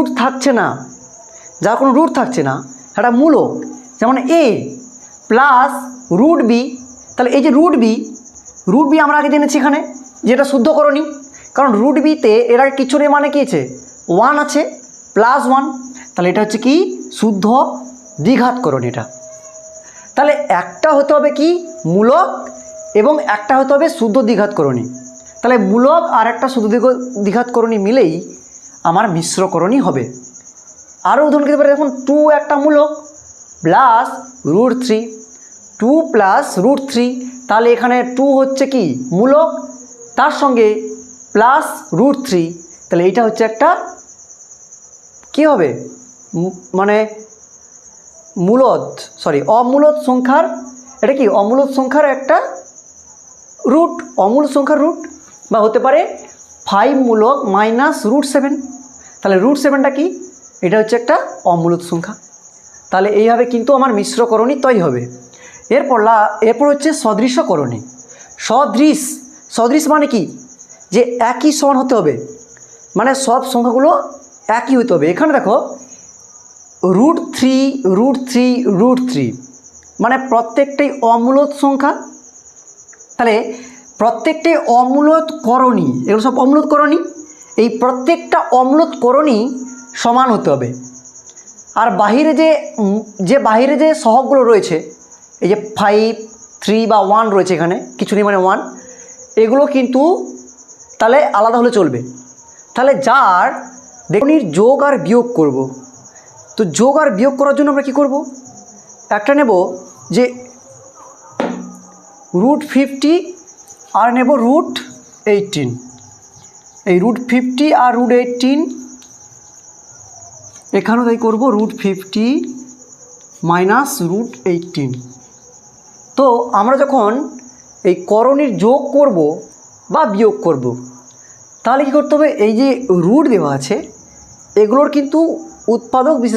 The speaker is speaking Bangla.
রুট থাকছে না, যার কোনো রুট থাকছে না, একটা মূলক, যেমন a প্লাস রুট বি। তাহলে এই যে রুট বি আমরা আগে জেনেছি এখানে যেটা শুদ্ধকরণী, কারণ রুট বিতে এর আগে কিছু নেই, মানে কি আছে 1 আছে প্লাস 1, তাহলে এটা হচ্ছে কি শুদ্ধ দ্বিঘাতকরণী এটা। তাহলে একটা হতে হবে কি মূলক এবং একটা হতে হবে শুদ্ধ দ্বিঘাতকরণী। তাহলে মূলক আর একটা শুদ্ধ দ্বিঘাতকরণী মিলেই আমার মিশ্রকরণী হবে। আরও উদাহরণ দিতে পারে, দেখুন 2 একটা মূলক প্লাস √3, 2 প্লাস √3, তাহলে এখানে 2 হচ্ছে কি মূলক, তার সঙ্গে প্লাস √3, তাহলে এইটা হচ্ছে একটা কি হবে মানে অমূলদ সংখ্যার, এটা কি অমূলদ সংখ্যার একটা রুট, অমূল সংখ্যার রুট, বা হতে পারে 5 মূলক মাইনাস √7, তাহলে √7টা কি, এটা হচ্ছে একটা অমূলদ সংখ্যা। তাহলে এইভাবে কিন্তু আমার মিশ্রকরণী তৈরি হবে। এরপর হচ্ছে সদৃশকরণী। সদৃশ মানে কি, যে একই সমান হতে হবে, মানে সব সংখ্যাগুলো একই হতে হবে। এখানে দেখো √3 মানে প্রত্যেকটাই অমূলদ সংখ্যা, তাহলে প্রত্যেকটাই অমূলদ করণী, এগুলো সব অমূলদ করণী, এই প্রত্যেকটা অমূলদ করণী সমান হতে হবে। আর বাহিরে যে সহগগুলো রয়েছে, এই যে 5, 3 বা 1 রয়েছে, এখানে কিছু নেই মানে 1, এগুলো কিন্তু তাহলে আলাদা হলে চলবে। তাহলে যার দেখুন যোগ আর বিয়োগ করব, তো যোগ আর বিয়োগ করার জন্য আমরা কী করব, একটা নেব যে √50 আর নেব √18, এই √50 আর √18 এখানেও তাই করব, √50 মাইনাস √18। তো আমরা যখন এই করণীর যোগ করব বা বিয়োগ করব, তাহলে কী করতে হবে, এই যে রুট দেওয়া আছে এগুলোর কিন্তু উৎপাদক বিশেষ